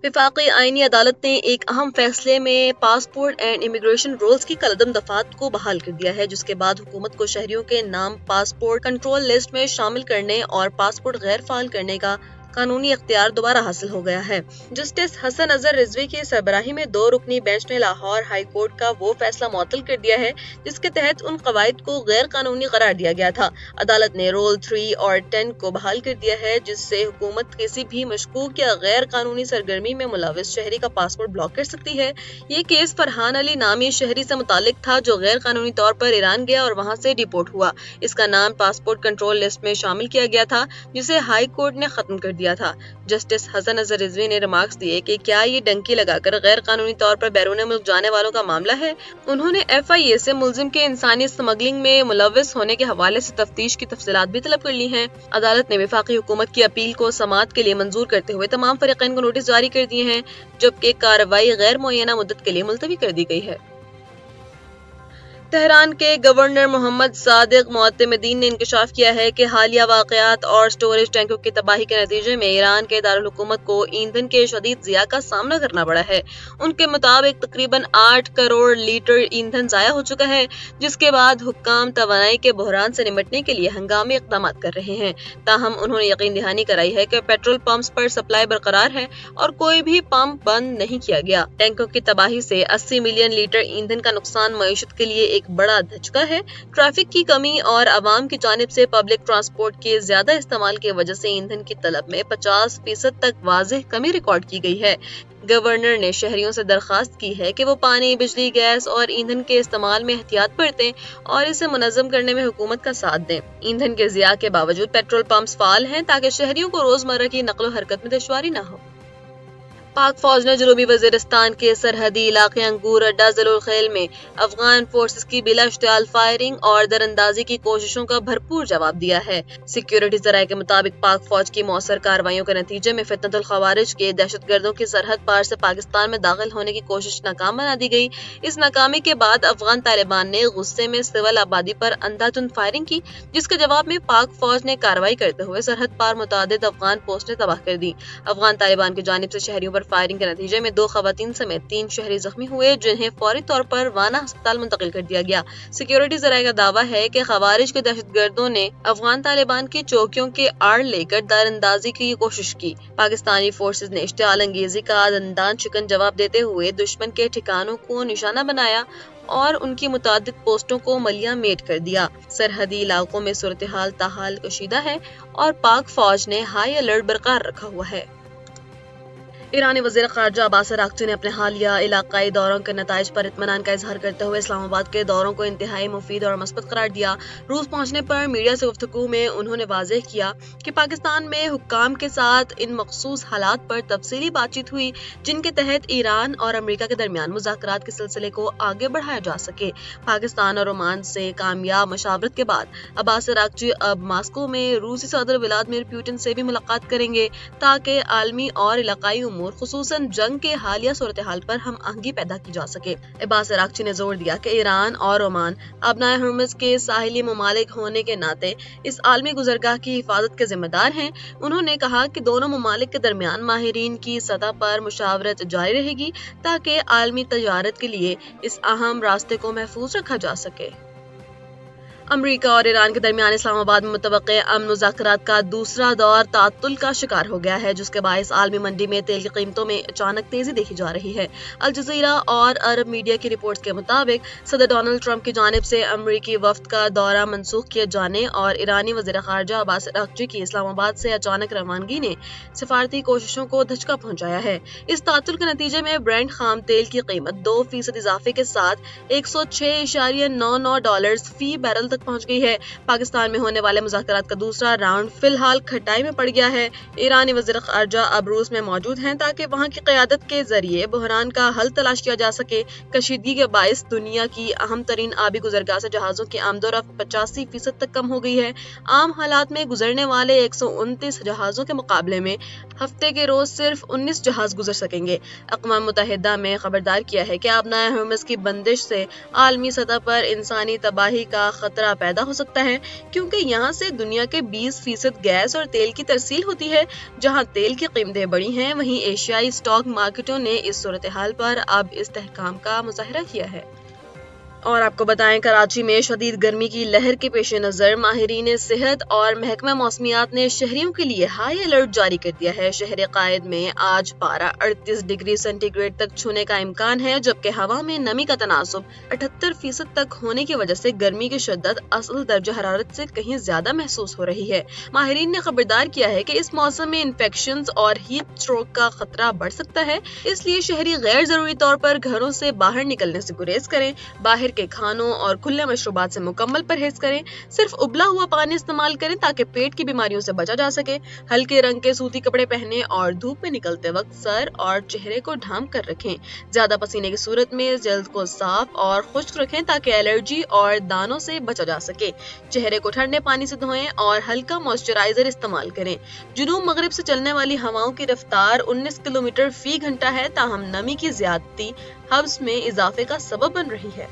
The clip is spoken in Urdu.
وفاقی آئینی عدالت نے ایک اہم فیصلے میں پاسپورٹ اینڈ امیگریشن رولز کی کالعدم دفعات کو بحال کر دیا ہے، جس کے بعد حکومت کو شہریوں کے نام پاسپورٹ کنٹرول لسٹ میں شامل کرنے اور پاسپورٹ غیر فعال کرنے کا قانونی اختیار دوبارہ حاصل ہو گیا ہے۔ جسٹس حسن اظہر رضوی کی سربراہی میں 2 رکنی بینچ نے لاہور ہائی کورٹ کا وہ فیصلہ معطل کر دیا ہے جس کے تحت ان قواعد کو غیر قانونی قرار دیا گیا تھا۔ عدالت نے رول 3 اور 10 کو بحال کر دیا ہے، جس سے حکومت کسی بھی مشکوک یا غیر قانونی سرگرمی میں ملوث شہری کا پاسپورٹ بلاک کر سکتی ہے۔ یہ کیس فرحان علی نامی شہری سے متعلق تھا جو غیر قانونی طور پر ایران گیا اور وہاں سے ڈیپورٹ ہوا۔ اس کا نام پاسپورٹ کنٹرول لسٹ میں شامل کیا گیا تھا جسے ہائی کورٹ نے ختم کر دیا تھا۔ جسٹس حسن اظہر رضوی نے ریمارکس دیے کہ کیا یہ ڈنکی لگا کر غیر قانونی طور پر بیرون ملک جانے والوں کا معاملہ ہے۔ انہوں نے FIA سے ملزم کے انسانی اسمگلنگ میں ملوث ہونے کے حوالے سے تفتیش کی تفصیلات بھی طلب کر لی ہیں۔ عدالت نے وفاقی حکومت کی اپیل کو سماعت کے لیے منظور کرتے ہوئے تمام فریقین کو نوٹس جاری کر دیے ہیں، جبکہ کارروائی غیر معینہ مدت کے لیے ملتوی کر دی گئی ہے۔ تہران کے گورنر محمد صادق معتمدین نے انکشاف کیا ہے کہ حالیہ واقعات اور سٹوریج ٹینکوں کی تباہی کے نتیجے میں ایران کے دارالحکومت کو ایندھن کے شدید ضیاع کا سامنا کرنا پڑا ہے۔ ان کے مطابق تقریباً 8 کروڑ لیٹر ایندھن ضائع ہو چکا ہے، جس کے بعد حکام توانائی کے بحران سے نمٹنے کے لیے ہنگامی اقدامات کر رہے ہیں۔ تاہم انہوں نے یقین دہانی کرائی ہے کہ پیٹرول پمپس پر سپلائی برقرار ہے اور کوئی بھی پمپ بند نہیں کیا گیا۔ ٹینکوں کی تباہی سے 80 ملین لیٹر ایندھن کا نقصان معیشت کے لیے ایک بڑا دھچکا ہے۔ ٹریفک کی کمی اور عوام کی جانب سے پبلک ٹرانسپورٹ کے زیادہ استعمال کی وجہ سے ایندھن کی طلب میں 50% تک واضح کمی ریکارڈ کی گئی ہے۔ گورنر نے شہریوں سے درخواست کی ہے کہ وہ پانی، بجلی، گیس اور ایندھن کے استعمال میں احتیاط برتیں اور اسے منظم کرنے میں حکومت کا ساتھ دیں۔ ایندھن کے ضیاع کے باوجود پیٹرول پمپس فعال ہیں تاکہ شہریوں کو روزمرہ کی نقل و حرکت میں دشواری نہ ہو۔ پاک فوج نے جنوبی وزیرستان کے سرحدی علاقے انگور اڈہ ضلع الخیل میں افغان فورسز کی بلا اشتعال فائرنگ اور دراندازی کی کوششوں کا بھرپور جواب دیا ہے۔ سیکیورٹی ذرائع کے مطابق پاک فوج کی مؤثر کارروائیوں کے نتیجے میں فتنۃ الخوارج کے دہشت گردوں کی سرحد پار سے پاکستان میں داخل ہونے کی کوشش ناکام بنا دی گئی۔ اس ناکامی کے بعد افغان طالبان نے غصے میں سول آبادی پر اندھا دھند فائرنگ کی، جس کے جواب میں پاک فوج نے کارروائی کرتے ہوئے سرحد پار متعدد افغان پوسٹیں تباہ کر دی۔ افغان طالبان کی جانب سے شہریوں پر فائرنگ کے نتیجے میں 2 خواتین سمیت 3 شہری زخمی ہوئے، جنہیں فوری طور پر وانا ہسپتال منتقل کر دیا گیا۔ سیکیورٹی ذرائع کا دعویٰ ہے کہ خوارج کے دہشت گردوں نے افغان طالبان کی چوکیوں کے آڑ لے کر دراندازی کی کوشش کی۔ پاکستانی فورسز نے اشتعال انگیزی کا دندان شکن جواب دیتے ہوئے دشمن کے ٹھکانوں کو نشانہ بنایا اور ان کی متعدد پوسٹوں کو ملیہ میٹ کر دیا۔ سرحدی علاقوں میں صورتحال تاحال کشیدہ ہے اور پاک فوج نے ہائی الرٹ برقرار رکھا ہوا ہے۔ ایرانی وزیر خارجہ عباس اراغچی نے اپنے حالیہ علاقائی دوروں کے نتائج پر اطمینان کا اظہار کرتے ہوئے اسلام آباد کے دوروں کو انتہائی مفید اور مثبت قرار دیا۔ روس پہنچنے پر میڈیا سے گفتگو میں انہوں نے واضح کیا کہ پاکستان میں حکام کے ساتھ ان مخصوص حالات پر تفصیلی بات چیت ہوئی جن کے تحت ایران اور امریکہ کے درمیان مذاکرات کے سلسلے کو آگے بڑھایا جا سکے۔ پاکستان اور عمان سے کامیاب مشاورت کے بعد عباس اراغچی اب ماسکو میں روسی صدر ولادیمیر پوٹن سے بھی ملاقات کریں گے تاکہ عالمی اور علاقائی امور خصوصاً جنگ کے حالیہ صورتحال پر ہم آہنگی پیدا کی جا سکے۔ عباس اراغچی نے زور دیا کہ ایران اور عمان ابنائے ہرمز کے ساحلی ممالک ہونے کے ناطے اس عالمی گزرگاہ کی حفاظت کے ذمہ دار ہیں۔ انہوں نے کہا کہ دونوں ممالک کے درمیان ماہرین کی سطح پر مشاورت جاری رہے گی تاکہ عالمی تجارت کے لیے اس اہم راستے کو محفوظ رکھا جا سکے۔ امریکہ اور ایران کے درمیان اسلام آباد میں متوقع امن مذاکرات کا دوسرا دور تعطل کا شکار ہو گیا ہے، جس کے باعث عالمی منڈی میں تیل کی قیمتوں میں اچانک تیزی دیکھی جا رہی ہے۔ الجزیرہ اور عرب میڈیا کی رپورٹس کے مطابق صدر ڈونلڈ ٹرمپ کی جانب سے امریکی وفد کا دورہ منسوخ کیے جانے اور ایرانی وزیر خارجہ عباس اراغچی کی اسلام آباد سے اچانک روانگی نے سفارتی کوششوں کو دھچکا پہنچایا ہے۔ اس تعطل کے نتیجے میں برنٹ خام تیل کی قیمت 2% اضافے کے ساتھ $106.99 فی بیرل تک پہنچ گئی ہے۔ پاکستان میں ہونے والے مذاکرات کا دوسرا راؤنڈ فی الحال کھٹائی میں پڑ گیا ہے۔ ایرانی وزیر خارجہ اب روس میں موجود ہیں تاکہ وہاں کی قیادت کے ذریعے بحران کا حل تلاش کیا جا سکے۔ کشیدگی کے باعث دنیا کی اہم ترین آبی گزرگاہ سے جہازوں کی آمد و رفت 85% تک کم ہو گئی ہے۔ عام حالات میں گزرنے والے 129 جہازوں کے مقابلے میں ہفتے کے روز صرف 19 جہاز گزر سکیں گے۔ اقوام متحدہ میں خبردار کیا ہے کہ آبنائے ہرمز کی بندش سے عالمی سطح پر انسانی تباہی کا خطرہ خطرہ پیدا ہو سکتا ہے، کیونکہ یہاں سے دنیا کے 20% گیس اور تیل کی ترسیل ہوتی ہے۔ جہاں تیل کی قیمتیں بڑی ہیں، وہیں ایشیائی اسٹاک مارکیٹوں نے اس صورتحال پر اب استحکام کا مظاہرہ کیا ہے۔ اور آپ کو بتائیں، کراچی میں شدید گرمی کی لہر کے پیش نظر ماہرین صحت اور محکمہ موسمیات نے شہریوں کے لیے ہائی الرٹ جاری کر دیا ہے۔ شہر قائد میں آج پارہ 38 ڈگری سینٹی گریڈ تک چھونے کا امکان ہے، جبکہ ہوا میں نمی کا تناسب 78% تک ہونے کی وجہ سے گرمی کی شدت اصل درجہ حرارت سے کہیں زیادہ محسوس ہو رہی ہے۔ ماہرین نے خبردار کیا ہے کہ اس موسم میں انفیکشنز اور ہیٹ اسٹروک کا خطرہ بڑھ سکتا ہے، اس لیے شہری غیر ضروری طور پر گھروں سے باہر نکلنے سے گریز کریں، باہر کے کھانوں اور کھلے مشروبات سے مکمل پرہیز کریں، صرف ابلا ہوا پانی استعمال کریں تاکہ پیٹ کی بیماریوں سے بچا جا سکے، ہلکے رنگ کے سوتی کپڑے پہنیں اور دھوپ میں نکلتے وقت سر اور چہرے کو ڈھانپ کر رکھیں۔ زیادہ پسینے کی صورت میں جلد کو صاف اور خشک رکھیں تاکہ الرجی اور دانوں سے بچا جا سکے۔ چہرے کو ٹھنڈے پانی سے دھوئیں اور ہلکا موئسچرائزر استعمال کریں۔ جنوب مغرب سے چلنے والی ہواؤں کی رفتار 19 کلومیٹر فی گھنٹہ ہے، تاہم نمی کی زیادتی حبس میں اضافے کا سبب بن رہی ہے۔